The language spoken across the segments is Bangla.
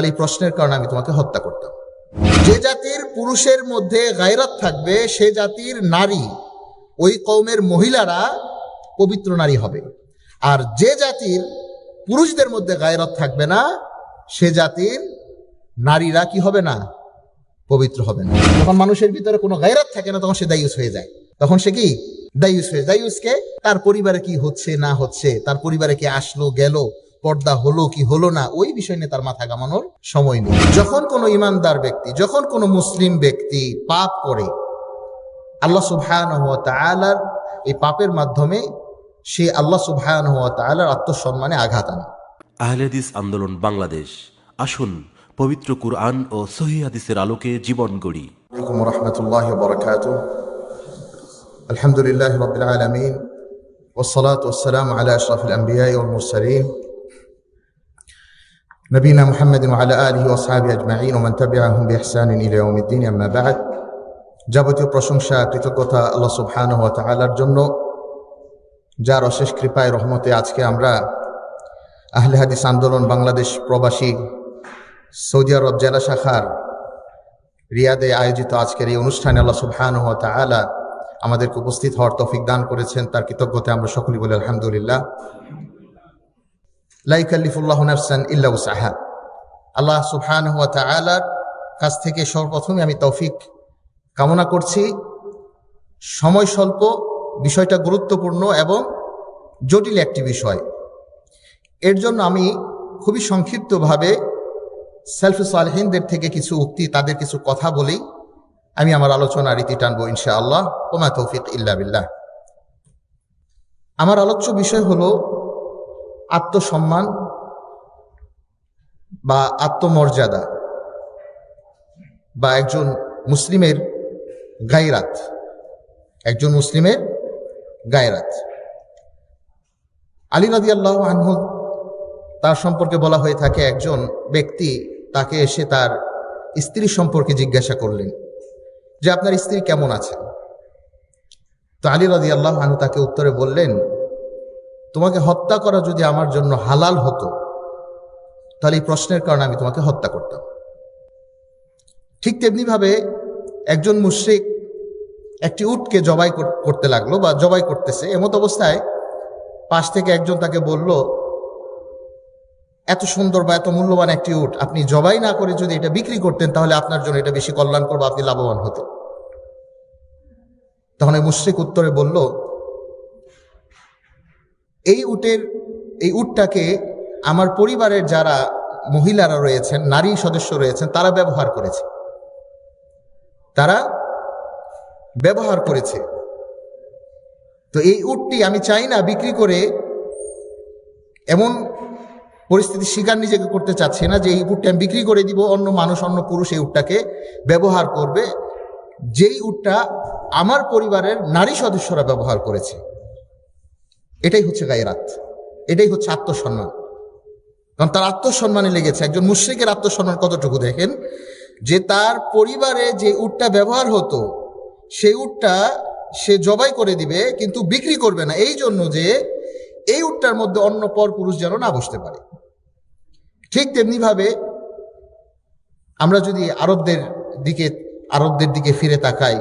এই প্রশ্নের কারণে আমি তোমাকে হত্যা করতাম। যে জাতির পুরুষের মধ্যে গায়রাত থাকবে সে জাতির নারী, ওই কওমের মহিলারা পবিত্র নারী হবে। আর যে জাতির পুরুষদের মধ্যে গায়রাত থাকবে না সে জাতির নারীরা কি হবে না? পবিত্র হবে না। যখন মানুষের ভিতরে কোনো গায়রাত থাকে না তখন সে দায়ুস হয়ে যায়। তখন সে কি দায়ুস হয়ে যায়। দায়ুসকে তার পরিবারে কি হচ্ছে না হচ্ছে, তার পরিবারে কি আসলো গেল, পর্দা হলো কি হলো না, ওই বিষয় নিয়ে তার মাথা ঘামানোর সময় নেই। যখন কোনো ইমানদার ব্যক্তি, যখন কোনো মুসলিম ব্যক্তি পাপ করে, আল্লাহ সুবহানাহু ওয়া তাআলার এই পাপের মাধ্যমে সে আল্লাহ সুবহানাহু ওয়া তাআলার আত্মসম্মানে আঘাত আনে। আহলে হাদিস আন্দোলন বাংলাদেশ, আসুন পবিত্র কুরআন ও সহিহ হাদিসের আলোকে জীবন গড়ি। আসসালামু আলাইকুম ওয়া রাহমাতুল্লাহি ওয়া বারাকাতুহু। আলহামদুলিল্লাহি রাব্বিল আলামিন ওয়াস সালাতু ওয়াস সালামু আলা আশরাফিল আমবিয়া'i ওয়াল মুরসালিন নবিনা মুহাম্মাদিন ওয়া আলা আলিহি ওয়া আসহাবিহি আজমাইন ওয়া মান তাবি'আহুম বিইহসানিন ইলা ইয়াউমিদ্দিন, আম্মা বা'দ। যাবতীয় প্রশংসা কৃতজ্ঞতা আল্লাহ সুবহানাহু ওয়া তাআলার জন্য, যার অশেষ কৃপায় রহমতে আজকে আমরা আহলে হাদিস আন্দোলন বাংলাদেশ প্রবাসী সৌদি আরব জেলা শাখার রিয়াদে আয়োজিত আজকের এই অনুষ্ঠানে আল্লাহ সুবহানাহু ওয়া তাআলা আমাদেরকে উপস্থিত হওয়ার তৌফিক দান করেছেন। তার কৃতজ্ঞতায় আমরা সকলেই বলি আলহামদুলিল্লাহ। লা ইউকাল্লিফুল্লাহু নাফসান ইল্লা উসআহা। আল্লাহ সুবহানাহু ওয়া তাআলার কাছ থেকে সর্বপ্রথমে আমি তৌফিক কামনা করছি। সময় স্বল্প, বিষয়টা গুরুত্বপূর্ণ এবং জটিল একটি বিষয়। এর জন্য আমি খুবই সংক্ষিপ্তভাবে সেলফে সালেহিনদের থেকে কিছু উক্তি, তাদের কিছু কথা বলেই আমি আমার আলোচনা রীতি টানবো ইনশাআল্লাহ। ওমা তৌফিক ইল্লা বিল্লাহ। আমার আলোচ্য বিষয় হলো আত্মসম্মান বা আত্মমর্যাদা বা একজন মুসলিমের গায়রাত, একজন মুসলিমের গায়রাত। আলী রাদিয়াল্লাহু আনহু তার সম্পর্কে বলা হয়ে থাকে, একজন ব্যক্তি তাকে এসে তার স্ত্রী সম্পর্কে জিজ্ঞাসা করলেন যে আপনার স্ত্রী কেমন আছে। তো আলী রাদিয়াল্লাহু আনহু তাকে উত্তরে বললেন, তোমাকে হত্যা করা যদি আমার জন্য হালাল হতো তাহলে এই প্রশ্নের কারণে আমি তোমাকে হত্যা করতাম। ঠিক তেমনিভাবে একজন মুশরিক একটি উটকে জবাই করতে লাগলো বা জবাই করতেছে। এমত অবস্থায় পাশ থেকে একজন তাকে বলল, এত সুন্দর বা এত মূল্যবান একটি উট আপনি জবাই না করে যদি এটা বিক্রি করতেন তাহলে আপনার জন্য এটা বেশি কল্যাণকর বা আপনি লাভবান হতেন। তখন এই মুশরিক উত্তরে বলল, এই উটটাকে আমার পরিবারের যারা মহিলারা রয়েছেন, নারী সদস্য রয়েছেন, তারা ব্যবহার করেছে। তো এই উটটি আমি চাই না বিক্রি করে, এমন পরিস্থিতির শিকার নিজেকে করতে চাচ্ছি না যে এই উটটা আমি বিক্রি করে দিব, অন্য মানুষ, অন্য পুরুষ এই উটটাকে ব্যবহার করবে, যেই উটটা আমার পরিবারের নারী সদস্যরা ব্যবহার করেছে। এটাই হচ্ছে গায়রাত, এটাই হচ্ছে আত্মসম্মান। কারণ তার আত্মসম্মানে লেগেছে। একজন মুশরিকের আত্মসম্মান কতটুকু দেখেন, যে তার পরিবারে যে উটটা ব্যবহার হতো সেই উটটা সে জবাই করে দিবে কিন্তু বিক্রি করবে না, এই জন্য যে এই উটটার মধ্যে অন্য পর পুরুষ যেন না বসতে পারে। ঠিক তেমনিভাবে আমরা যদি আরবদের দিকে ফিরে তাকাই,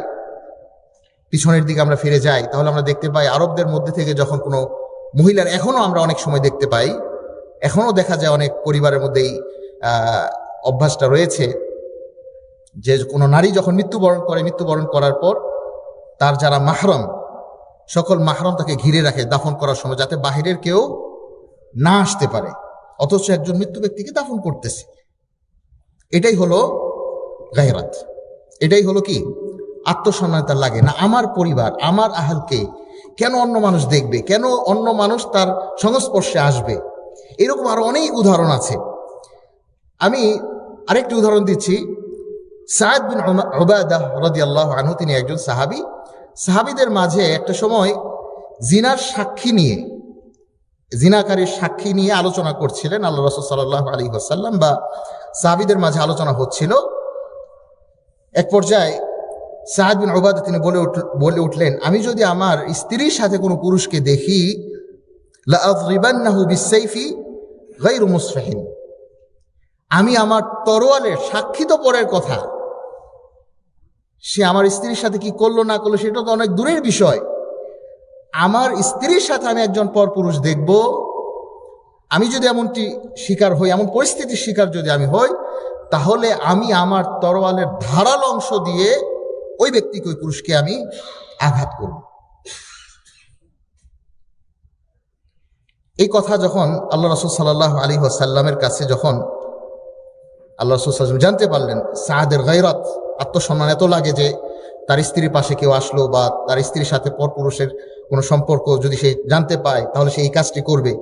পিছনের দিকে আমরা ফিরে যাই, তাহলে আমরা দেখতে পাই আরবদের মধ্যে থেকে যখন কোনো মহিলার, এখনো আমরা অনেক সময় দেখতে পাই, এখনো দেখা যায় অনেক পরিবারের মধ্যেই অভ্যাসটা রয়েছে যে কোনো নারী যখন মৃত্যুবরণ করার পর তার যারা মাহরম, সকল মাহরম তাকে ঘিরে রাখে দাফন করার সময়, যাতে বাহিরের কেউ না আসতে পারে, অথচ একজন মৃত্যু ব্যক্তিকে দাফন করতেছে। এটাই হলো গায়রাত, এটাই হলো কি আত্মসম্মান। তার লাগে না আমার পরিবার, আমার আহলকে কেন অন্য মানুষ দেখবে, কেন অন্য মানুষ তার সংস্পর্শে আসবে। এরকম আরো অনেক উদাহরণ আছে। আমি আরেকটি উদাহরণ দিচ্ছি। সাদ বিন উবাদাহ রাদিয়াল্লাহু আনহু, তিনি একজন সাহাবী। সাহাবীদের মাঝে একটা সময় জিনাকারীর সাক্ষী নিয়ে আলোচনা করছিলেন আল্লাহ রাসূল সাল্লাল্লাহু আলাইহি ওয়াসাল্লাম, বা সাহাবীদের মাঝে আলোচনা হচ্ছিল। এক পর্যায়ে সাদ বিন উবাদাহ তিনি বলে উঠলেন, আমি যদি আমার স্ত্রীর সাথে কোনো পুরুষকে দেখি, লা আযরিবান্নাহু বিসসাইফি গায়রু মুসফিহিন, আমি আমার তরোয়ালের সাক্ষী তো পরের কথা, সে আমার স্ত্রীর সাথে কি করলো না করলো সেটা তো অনেক দূরের বিষয়। আমার স্ত্রীর সাথে আমি একজন পরপুরুষ দেখব, আমি যদি এমনটি শিকার হই, এমন পরিস্থিতির শিকার যদি আমি হই, তাহলে আমি আমার তরোয়ালের ধারালো অংশ দিয়ে ওই ব্যক্তিকে, ওই পুরুষকে আমি আঘাত করব। এই কথা যখন আল্লাহ রাসূল সাল্লাল্লাহু আলাইহি ওয়াসাল্লামের কাছে যখন আল্লাহ রাসূল সাল্লাল্লাহু আলাইহি ওয়াসাল্লাম জানতে পারলেন সাদের গায়রাত, আত্মসম্মান এত লাগে যে তার স্ত্রীর পাশে কেউ আসলো বা তার স্ত্রীর সাথে পরপুরুষের কোনো সম্পর্ক যদি সে জানতে পায় তাহলে সে এই কাজটি করবে,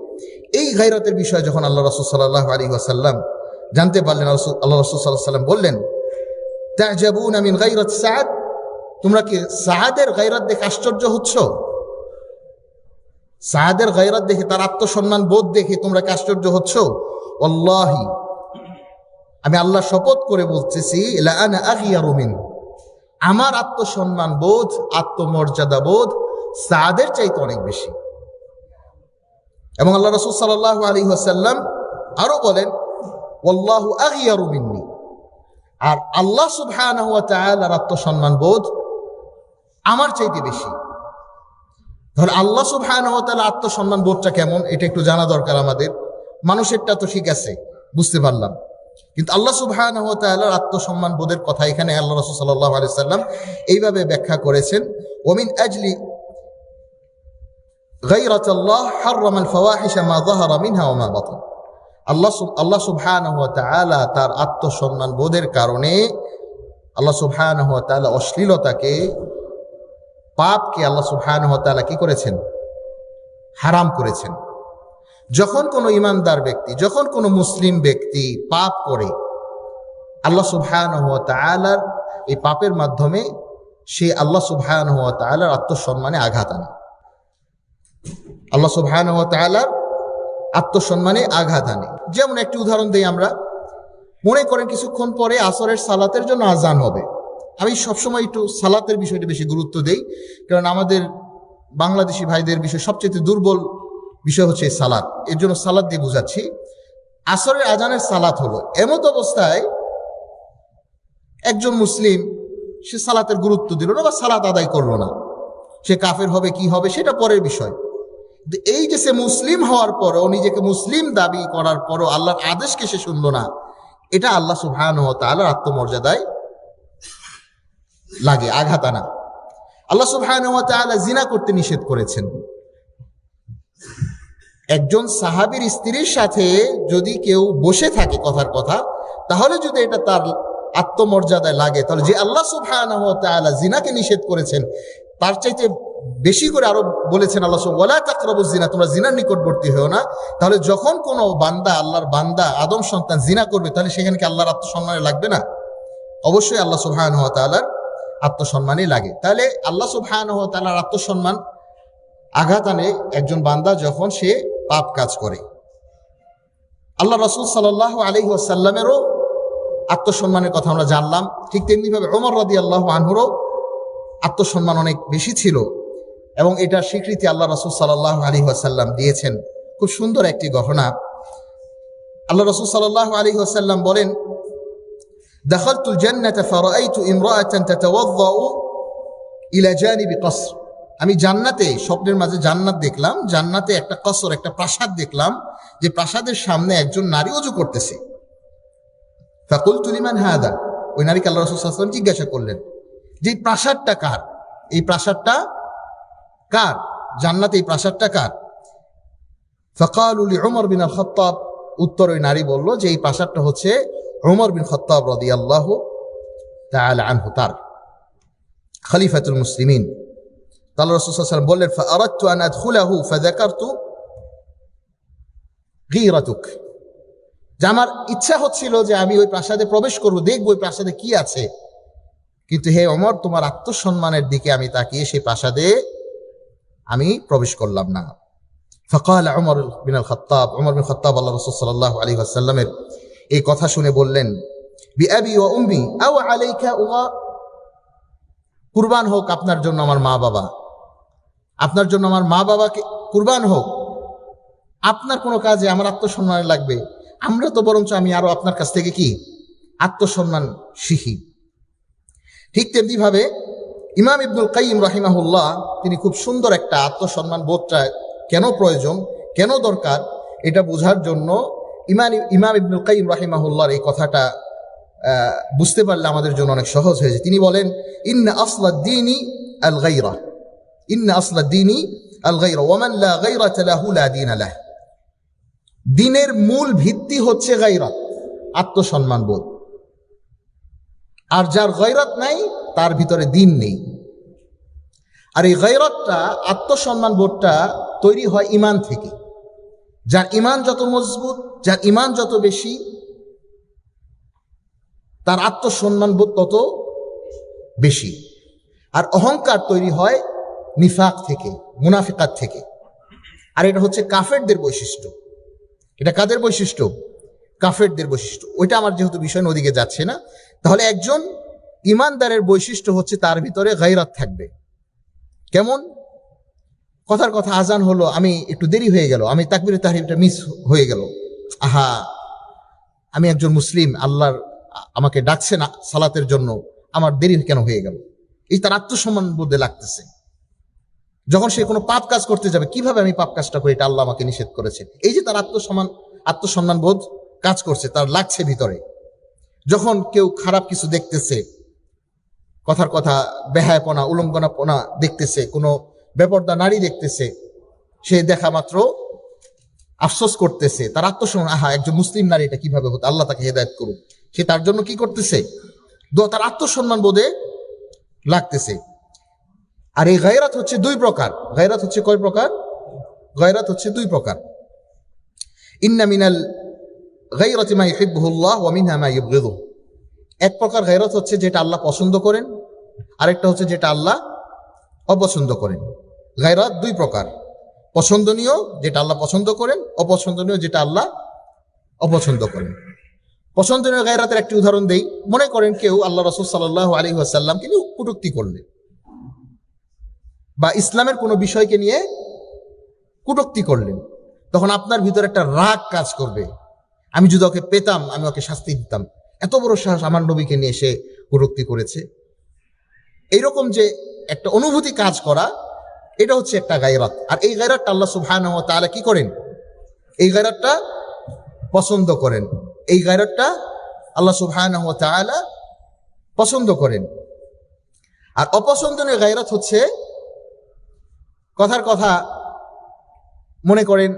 এই গায়রাতের বিষয়ে যখন আল্লাহ রাসূল সাল্লাল্লাহু আলাইহি ওয়াসাল্লাম জানতে পারলেন, আল্লাহ রাসূল সাল্লাল্লাহু আলাইহি ওয়াসাল্লাম বললেন, তা'জাবুনা মিন গায়রাত সাদ, তোমরা কি সাদের গায়রাত দেখে আশ্চর্য হচ্ছ? সাদের গায়রাত দেখে, তার আত্মসম্মান বোধ দেখে তোমরা কি আশ্চর্য হচ্ছ? ওয়াল্লাহি, আমি আল্লাহ শপথ করে বলতেছি, লা আনা আগিয়ারু মিন, আমার আত্মসম্মান বোধ, আত্মমর্যাদা বোধ সাদের চাইতে অনেক বেশি। এবং আল্লাহ রাসূল সাল্লাল্লাহু আলাইহি ওয়াসাল্লাম আরো বলেন, ওয়াল্লাহু আগিয়ারু মিন্নি, আর আল্লাহ সুবহানাহু ওয়া তাআলার আত্মসম্মান বোধ আমার চাইতে বেশি। তাহলে আল্লাহ সুবহানাহু ওয়া তাআলা আত্মসম্মান বোধটা কেমন এটা একটু জানা দরকার আমাদের। মানুষেরটা তো ঠিক আছে, বুঝতে পারলাম, কিন্তু আল্লাহ সুবহানাহু ওয়া তাআলার আত্মসম্মান বোধের কথা এখানে আল্লাহ রাসূল সাল্লাল্লাহু আলাইহি ওয়াসাল্লাম এইভাবে ব্যাখ্যা করেছেন, ওমিন আজলি গায়রাতাল্লাহ হাররামাল ফাওয়াহিশা মা যাহারা মিনহা ওয়া মা বাতান, আল্লাহ সুবহানাহু ওয়া তাআলা তার আত্মসম্মান বোধের কারণে আল্লাহ সুবহানাহু ওয়া তাআলা অশ্লীলতাকে, পাপকে আল্লাহ সুবহানাহু ওয়া তাআলা কি করেছেন? হারাম করেছেন। যখন কোনো ইমানদার ব্যক্তি, যখন কোনো মুসলিম ব্যক্তি পাপ করে, আল্লাহ সুবহানাহু ওয়া তাআলার এই পাপের মাধ্যমে সে আল্লাহ সুবহানাহু ওয়া তাআলার আত্মসম্মানে আঘাত আনে, আল্লাহ সুবহানাহু ওয়া তাআলার আত্মসম্মানে আঘাত আনে। যেমন একটি উদাহরণ দেই আমরা, মনে করেন কিছুক্ষণ পরে আসরের সালাতের জন্য আজান হবে। আমি সবসময় একটু সালাতের বিষয়টা বেশি গুরুত্ব দেই, কারণ আমাদের বাংলাদেশি ভাইদের বিষয় সবচেয়ে দুর্বল বিষয় হচ্ছে সালাত, এর জন্য সালাত দিয়ে বুঝাচ্ছি। আসরের আজানের সালাত হলো, এমত অবস্থায় একজন মুসলিম সে সালাতের গুরুত্ব দিল না বা সালাত আদায় করলো না, সে কাফের হবে কি হবে সেটা পরের বিষয়। এই যে সে মুসলিম হওয়ার পরও, নিজেকে মুসলিম দাবি করার পরও আল্লাহর আদেশকে সে শুনল না, এটা আল্লাহ সুবহানাহু ওয়া তাআলার আত্মমর্যাদায় লাগে, আঘাত আনা। আল্লাহ সুবহানাহু ওয়া তাআলা জিনা করতে নিষেধ করেছেন। একজন সাহাবীর স্ত্রীর সাথে যদি কেউ বসে থাকে কথার কথা, তাহলে যদি এটা তার আত্মমর্যাদায় লাগে, তাহলে যে আল্লাহ সুবহানাহু ওয়া তাআলা জিনাকে নিষেধ করেছেন তার চাইতে বেশি করে আরো বলেছেন আল্লাহ, ওয়ালা তাকরাবুজ জিনা, তোমরা জিনার নিকটবর্তী হও না। তাহলে যখন কোনো বান্দা, আল্লাহর বান্দা আদম সন্তান জিনা করবে, তাহলে সেখানে কি আল্লাহর আত্মসম্মানে লাগবে না? অবশ্যই আল্লাহ সুবহানাহু ওয়া তাআলার আত্মসম্মানই লাগে। তাহলে আল্লাহ সুবহানাহু ওয়া তাআলার আত্মসম্মান আঘাত আনে একজন বান্দা যখন সে পাপ কাজ করে। আল্লাহ রাসূল সাল্লাল্লাহু আলাইহি ওয়াসাল্লামেরও আত্মসম্মানের কথা আমরা জানলাম, ঠিক তেমনিভাবে ওমর রাদিয়াল্লাহু আনহুরও আত্মসম্মান অনেক বেশি ছিল, এবং এটার স্বীকৃতি আল্লাহ রাসূল সাল্লাল্লাহু আলাইহি ওয়াসাল্লাম দিয়েছেন। খুব সুন্দর একটি ঘটনা। আল্লাহ রাসূল সাল্লাল্লাহু আলাইহি ওয়াসাল্লাম বলেন, দাখালতুল জান্নাতা ফারাআইতু ইমরাআতান তাতাওয়াদ্দাউ ইলা জানিবি কসর, আমি জান্নাতে, স্বপ্নের মাঝে জান্নাত দেখলাম, জান্নাতে একটা কসর, একটা প্রাসাদ দেখলাম, যে প্রাসাদের সামনে একজন নারী ওযু করতেছে। ফাকুলতু লিমান হাদা, ওই নারীকে আল্লাহ রাসূল সাল্লাল্লাহু আলাইহি ওয়াসাল্লাম জিজ্ঞাসা করলেন যে এই প্রাসাদটা কার, এই প্রাসাদটা কার, জান্নাতে এই প্রাসাদটা কার? ফাকালু লিউমর বিন আল খাত্তাব, উত্তর ওই নারী বলল যে এই প্রাসাদটা হচ্ছে উমর বিন খাত্তাব রাদিয়াল্লাহু তাআলা আনহু, তার, খলিফাতুল মুসলিমিন। আল্লাহ রাসূল সাল্লাল্লাহু আলাইহি ওয়াসাল্লাম বললেন, ফাআরাদতু আন আদখুলাহু ফাযাকারতু গীরাতুক, যে আমার ইচ্ছা হচ্ছিল যে আমি ওই প্রাসাদে প্রবেশ করব, দেখবো ওই প্রাসাদে কি আছে, কিন্তু হে ওমর, তোমার আত্মসম্মানের দিকে আমি তাকিয়ে সেই প্রাসাদে আমি প্রবেশ করলাম না। ফাকাল উমর বিন আল খাত্তাব, উমর বিন খাত্তাব আল্লাহ রাসূল সাল্লাল্লাহু আলাইহি ওয়াসাল্লামের এই কথা শুনে বললেন, বিআবি ওয়া উম্মি আও আলাইকা উগা, কুরবান হোক আপনার জন্য আমার মা বাবা, আপনার জন্য আমার মা বাবাকে কুরবান হোক, আপনার কোনো কাজে আমার আত্মসম্মান লাগবে, আমরা তো বরঞ্চ আমি আরো আপনার কাছ থেকে কি আত্মসম্মান শিখি। ঠিক তেমনি ভাবে ইমাম ইবনুল কাইয়িম রাহিমাহুল্লাহ তিনি খুব সুন্দর একটা আত্মসম্মান বোধটা কেন প্রয়োজন, কেন দরকার, এটা বোঝার জন্য ইমাম ইবনুল কাইয়িম রাহিমাহুল্লাহর এই কথাটা বুঝতে পারলে আমাদের জন্য অনেক সহজ হয়েছে। তিনি বলেন, ইন্না আসলাদ-দীনি আল-গায়রা, ইন্না আসলাদ-দীনি আল-গায়রা ওয়া মান লা গায়রাতা লাহু লা দীনা লাহ। দ্বীনের মূল ভিত্তি হচ্ছে গায়রাত, আত্মসম্মান বোধ। আর যার গায়রাত নাই তার ভিতরে দ্বীন নেই। আর এই গায়রাতটা, আত্মসম্মান বোধটা তৈরি হয় ঈমান থেকে। যার ঈমান যত মজবুত, যার ঈমান যত বেশি, তার আত্মসম্মান বোধ তত বেশি। আর অহংকার তৈরি হয় নিফাক থেকে, মুনাফিকাত থেকে। আর এটা হচ্ছে কাফেরদের বৈশিষ্ট্য। এটা কাদের বৈশিষ্ট্য? কাফেরদের বৈশিষ্ট্য। ওইটা আমার যেহেতু বিষয় ওদিকে যাচ্ছে না, তাহলে একজন ইমানদারের বৈশিষ্ট্য হচ্ছে তার ভিতরে গায়রাত থাকবে। কেমন? কথার কথা আজান হলো, আমি একটু দেরি হয়ে গেল, আমি তাকবীরে তাহরিমটা মিস হয়ে গেল, আহা আমি একজন মুসলিম, আল্লাহর আমাকে ডাকছে না সালাতের জন্য, আমার দেরি কেন হয়ে গেল, এই তার আত্মসম্মান বোধে লাগতেছে। যখন সে কোনো পাপ কাজ করতে যাবে, কিভাবে আমি পাপ কাজটা করি, এটা আল্লাহ আমাকে নিষেধ করেছে, এই যে তার আত্মসম্মান বোধ কাজ করছে, তার লাগছে ভিতরে। যখন কেউ খারাপ কিছু দেখতেছে, কথার কথা বেহায়াপনা, উলঙ্গনাপনা দেখতেছে, কোনো বেপর্দা নারী দেখতেছে, সে দেখা মাত্র আফসোস করতেছে, তার আত্মসম্মান, আহা একজন মুসলিম নারী এটা কিভাবে হতো, আল্লাহ তাকে হেদায়েত করুক, সে তার জন্য কি করতেছে, তার আত্মসম্মান বোধে লাগতেছে। আর এই গায়রাত হচ্ছে দুই প্রকার। গায়রাত হচ্ছে কয় প্রকার? গায়রাত হচ্ছে দুই প্রকার। ইন্না মিনাল গায়রাতি মা ইউহিব্বুহুল্লাহ ওয়া মিনহা মা ইউবগিদুহু। এক প্রকার গায়রাত হচ্ছে যেটা আল্লাহ পছন্দ করেন, আরেকটা হচ্ছে যেটা আল্লাহ অপছন্দ করেন। গায়রাত দুই প্রকার, পছন্দনীয় যেটা আল্লাহ পছন্দ করেন, অপছন্দনীয় যেটা আল্লাহ অপছন্দ করেন। পছন্দনীয় গায়রাতের একটি উদাহরণ দেই। মনে করেন কেউ আল্লাহ রাসূল সাল্লাল্লাহু আলাইহি ওয়াসাল্লামকে নিয়ে কটূক্তি করলেন, বা ইসলামের কোনো বিষয়কে নিয়ে কটূক্তি করলেন, তখন আপনার ভিতরে একটা রাগ কাজ করবে, আমি যদি ওকে পেতাম আমি ওকে শাস্তি দিতাম, এত বড় সাহস, আমার নবীকে নিয়ে সে কটূক্তি করেছে। এইরকম যে একটা অনুভূতি কাজ করা, এটা হচ্ছে একটা গায়রাত। আর এই গায়রাতটা আল্লাহ সুবহানাহু ওয়া তাআলা কি করেন? এই গায়রাতটা পছন্দ করেন। এই গায়রাতটা আল্লাহ সুবহানাহু ওয়া তাআলা পছন্দ করেন। আর অপছন্দনীয় গায়রাত হচ্ছে, কথার কথা মনে করেন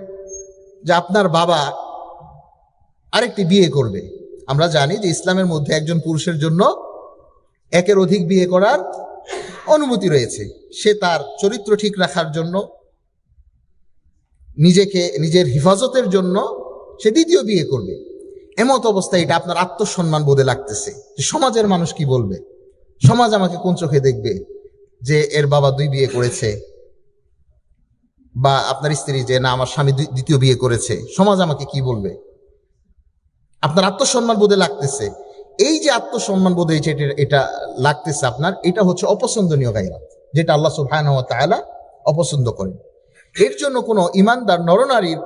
যে আপনার বাবা আরেকটি বিয়ে করবে। আমরা জানি যে ইসলামের মধ্যে একজন পুরুষের জন্য একের অধিক বিয়ে করার অনুমতি রয়েছে। সে তার চরিত্র ঠিক রাখার জন্য, নিজের হেফাজতের জন্য সে দ্বিতীয় বিয়ে করবে। এমত অবস্থায় এটা আপনার আত্মসম্মান বোধে লাগতেছে যে সমাজের মানুষ কি বলবে, সমাজ আমাকে কোন চোখে দেখবে যে এর বাবা দুই বিয়ে করেছে, বা আপনার স্ত্রী যে না আমার স্বামী দ্বিতীয় বিয়ে করেছে, সমাজ আমাকে কি বলবে। আপনার আত্মসম্মান বোধে লাগতেছে। এই যে আত্মসম্মান বোধে এটা লাগতেছে আপনার, এটা হচ্ছে অপছন্দনীয় গায়রাত, যেটা আল্লাহ সুবহানাহু ওয়া তাআলা অপছন্দ করেন। এর জন্য কোনো ইমানদার নরনারীর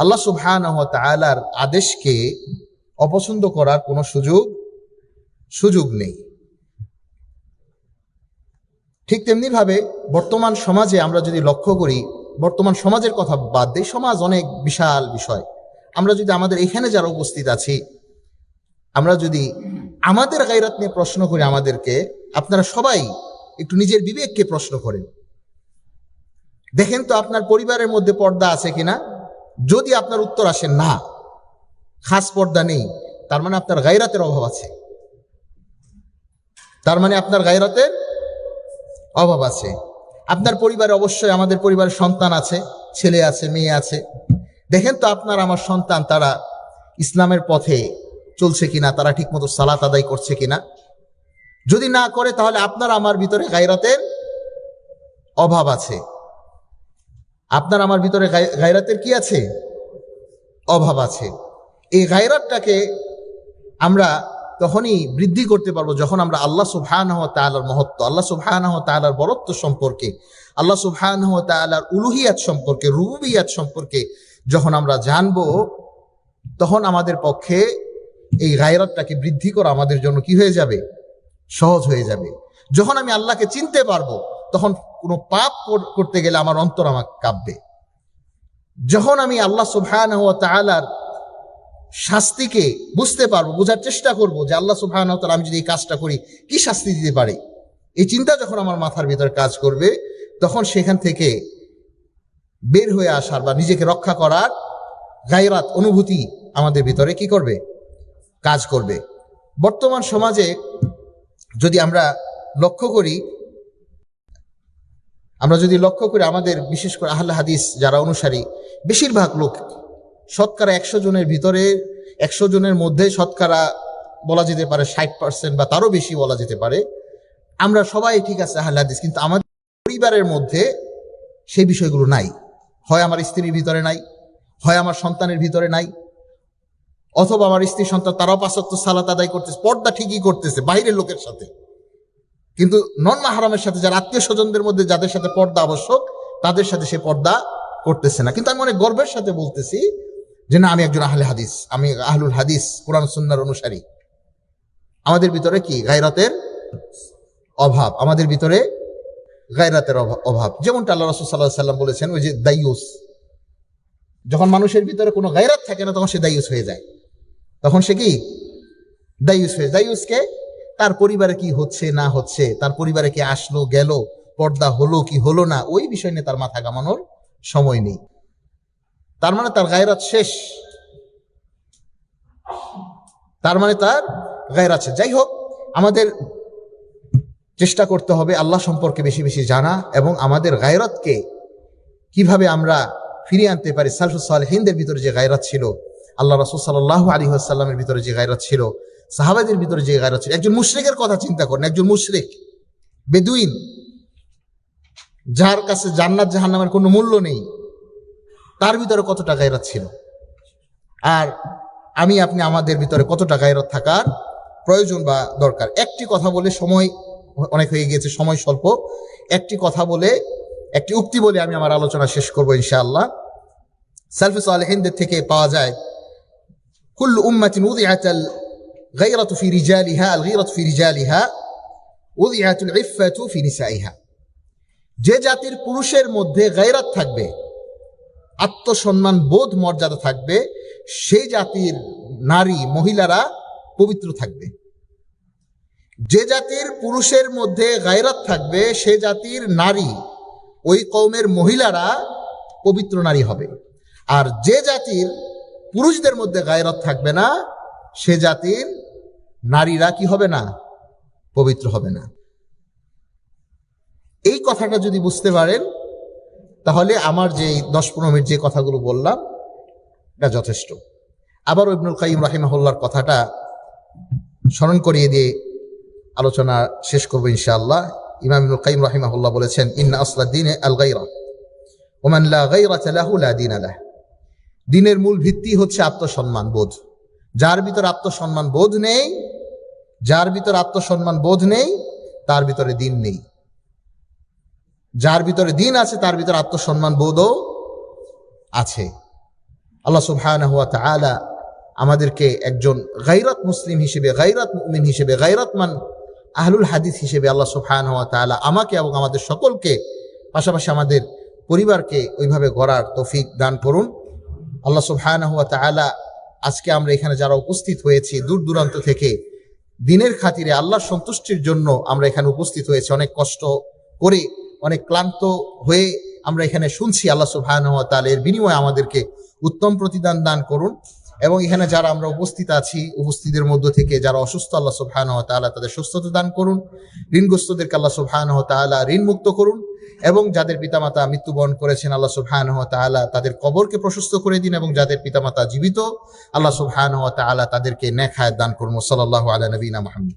আল্লাহ সুবহানাহু ওয়া তাআলার আদেশকে অপছন্দ করার কোনো সুযোগ নেই। ঠিক তেমনি ভাবে বর্তমান সমাজে আমরা যদি লক্ষ্য করি, বর্তমান সমাজের কথা বাদ দিই, সমাজ অনেক বিশাল বিষয়। আমরা যদি আমাদের এখানে যারা উপস্থিত আছি, আমরা যদি আমাদের গায়রাত নিয়ে প্রশ্ন করি আমাদেরকে, আপনারা সবাই একটু নিজের বিবেককে প্রশ্ন করেন, দেখেন তো আপনার পরিবারের মধ্যে পর্দা আছে কিনা। যদি আপনার উত্তর আসে না, খাস পর্দা নেই, তার মানে আপনার গায়রাতের অভাব আছে, তার মানে আপনার গায়রাতের অভাব আছে। আপনার পরিবারে অবশ্যই, আমাদের পরিবারের সন্তান আছে, ছেলে আছে, মেয়ে আছে, দেখেন তো আপনার আমার সন্তান তারা ইসলামের পথে চলছে কিনা, তারা ঠিক মতো সালাত আদায় করছে কিনা। যদি না করে তাহলে আপনার আমার ভিতরে গায়রাতের অভাব আছে, আপনার আমার ভিতরে গায়রাতের কি আছে? অভাব আছে। এই গায়রাতটাকে আমরা তখনই বৃদ্ধি করতে পারবো যখন আমরা আল্লাহ সুবহানাহু ওয়া তাআলার মহত্ব, আল্লাহ সুবহানাহু ওয়া তাআলার বরত্ব সম্পর্কে, আল্লাহ সুবহানাহু ওয়া তাআলার উলুহিয়াত সম্পর্কে, রুবুবিয়াত সম্পর্কে যখন আমরা জানবো, তখন আমাদের পক্ষে এই গায়রাতটাকে বৃদ্ধি করা আমাদের জন্য কি হয়ে যাবে? সহজ হয়ে যাবে। যখন আমি আল্লাহকে চিনতে পারবো, তখন কোনো পাপ করতে গেলে আমার অন্তর আমাকে কাঁপবে। যখন আমি আল্লাহ সুবহানাহু ওয়া তাআলার শাস্তিকে বুঝতে পারবো, বোঝার চেষ্টা করব যে আল্লাহ সুবহানাহু ওয়া তাআলা আমি যদি এই কাজটা করি কি শাস্তি দিতে পারে, এই চিন্তা যখন আমার মাথার ভিতরে কাজ করবে, তখন সেখান থেকে বের হয়ে আসার বা নিজেকে রক্ষা করার গায়রাত অনুভূতি আমাদের ভিতরে কি করবে? কাজ করবে। বর্তমান সমাজে যদি আমরা লক্ষ্য করি আমাদের বিশেষ করে আহলে হাদিস যারা অনুসারী, বেশিরভাগ লোক শতকরা 100 জনের ভিতরে 100 জনের মধ্যে শতকরা বলা যেতে পারে 60% বা তারও বেশি বলা যেতে পারে, আমরা সবাই ঠিক আছে আহলে হাদিস, কিন্তু আমাদের পরিবারের মধ্যে সেই বিষয়গুলো নাই। হয় আমার স্ত্রীর ভিতরে নাই, হয় আমার সন্তানের ভিতরে নাই, অথবা আমার স্ত্রী সন্তান তারাও 5 ওয়াক্ত সালাত আদায় করতেছে, পর্দা ঠিকই করতেছে বাইরের লোকের সাথে, কিন্তু নন মাহরামের সাথে, যারা আত্মীয় স্বজনদের মধ্যে যাদের সাথে পর্দা আবশ্যক, তাদের সাথে সে পর্দা করতেছে না। কিন্তু আমি অনেক গর্বের সাথে বলতেছি যে না, আমি একজন আহলে হাদিস, আমি আহলুল হাদিস, কোরআন সুন্নাহর অনুসারী। আমাদের ভিতরে কি? গায়রাতের অভাব। আমাদের ভিতরে গায়রাতের অভাব। যেমনটা আল্লাহ রাসূল সাল্লাল্লাহু আলাইহি ওয়াসাল্লাম বলেছেন, ওই যে দাইয়ুস, যখন মানুষের ভিতরে কোনো গায়রাত থাকে না, তখন সে দাইয়ুস হয়ে যায়। তখন সে কি? দাইয়ুস হয়ে। দাইয়ুসকে তার পরিবারে কি হচ্ছে না হচ্ছে, তার পরিবারে কি আসলো গেল, পর্দা হলো কি হলো না, ওই বিষয় নিয়ে তার মাথা ঘামানোর সময় নেই। তার মানে তার গায়রাত শেষ, তার মানে তার গায়রাত শেষ। যাই হোক, আমাদের চেষ্টা করতে হবে আল্লাহ সম্পর্কে বেশি বেশি জানা, এবং আমাদের গায়রাতকে কিভাবে আমরা ফিরিয়ে আনতে পারি। সালফুস সালেহিনদের ভিতরে যে গায়রাত ছিল, আল্লাহ রাসূল সাল্লাল্লাহু আলাইহি ওয়াসাল্লামের ভিতরে যে গায়রাত ছিল, সাহাবাদের ভিতরে যে গায়রাত ছিল। একজন মুশরিকের কথা চিন্তা করেন, একজন মুশরিক বেদুইন, যার কাছে জান্নাত জাহান্নামের কোনো মূল্য নেই, তার ভিতরে কতটা গায়রাত ছিল। আর আমি আপনি আমাদের ভিতরে কতটা গায়রাত থাকার প্রয়োজন বা দরকার। একটি কথা বলে, সময় অনেক হয়ে গিয়েছে, সময় স্বল্প, একটি কথা বলে, একটি উক্তি বলে আমি আমার আলোচনা শেষ করবো ইনশাআল্লাহ। সালফুস সালেহিনদের থেকে পাওয়া যায়, কুল্লু উম্মাতিন উযিআতাল গায়রাতু ফি রিজালিহা, আল গায়রাতু ফি রিজালিহা, উযিআতুল ইফফাতু ফি নিসাইহা। যে জাতির পুরুষের মধ্যে গায়রাত থাকবে, আত্মসম্মান বোধ মর্যাদা থাকবে, সেই জাতির নারী মহিলারা পবিত্র থাকবে। যে জাতির পুরুষের মধ্যে গায়রাত থাকবে, সে জাতির নারী, ওই কওমের মহিলারা পবিত্র নারী হবে। আর যে জাতির পুরুষদের মধ্যে গায়রাত থাকবে না, সে জাতির নারীরা কি হবে না? পবিত্র হবে না। এই কথাটা যদি বুঝতে পারেন, তাহলে আমার যে 10-15 মিনিট যে কথাগুলো বললাম এটা যথেষ্ট। আবার ইবনুল কাইয়িম রাহিমাহুল্লাহর কথাটা স্মরণ করিয়ে দিয়ে আলোচনা শেষ করবো ইনশাআল্লাহ। ইমাম ইবনুল কাইয়িম রাহিমাহুল্লাহ বলেছেন, ইন্না আসলাদ দীনে আল গায়রা ওয়া মান লা গায়রাতা লাহু লা দীনা লাহ। দ্বীনের মূল ভিত্তি হচ্ছে আত্মসম্মান বোধ। যার ভিতর আত্মসম্মান বোধ নেই, যার ভিতর আত্মসম্মান বোধ নেই, তার ভিতরে দ্বীন নেই। যার ভিতরে দ্বীন আছে, তার ভিতরে আত্মসম্মান বোধও আছে। আল্লাহ সুবহানাহু ওয়া তাআলা আমাদেরকে একজন গায়রাত মুসলিম হিসেবে, গায়রাত মুমিন হিসেবে, গায়রাতমান আহলুল হাদিস হিসেবে আল্লাহ সুবহানাহু ওয়া তাআলা আমাকে এবং আমাদের সকলকে, পাশাপাশি আমাদের পরিবারকে ওইভাবে গড়ার তৌফিক দান করুন। আল্লাহ সুবহানাহু ওয়া তাআলা আজকে আমরা এখানে যারা উপস্থিত হয়েছি দূর দূরান্ত থেকে, দ্বীনের খাতিরে আল্লাহর সন্তুষ্টির জন্য আমরা এখানে উপস্থিত হয়েছি, অনেক কষ্ট করে, অনেক ক্লান্ত হয়ে আমরা এখানে শুনছি। আল্লাহ সুবহানাহু ওয়া তাআলা এর বিনিময়ে আমাদেরকে উত্তম প্রতিদান দান করুন। এবং এখানে যারা আমরা উপস্থিত আছি, উপস্থিতের মধ্য থেকে যারা অসুস্থ, আল্লাহ সুবহানাহু ওয়া তাআলা তাদের সুস্থতা দান করুন। ঋণগ্রস্তদেরকে আল্লাহ সুবহানাহু ওয়া তাআলা ঋণ মুক্ত করুন। এবং যাদের পিতামাতা মৃত্যুবরণ করেছেন, আল্লাহ সুবহানাহু ওয়া তাআলা তাদের কবরকে প্রশস্ত করে দিন। এবং যাদের পিতামাতা জীবিত, আল্লাহ সুবহানাহু ওয়া তাআলা তাদেরকে নেক হায়াত দান করুন। সাল্লাল্লাহু আলা নবিয়িনা মুহাম্মদ।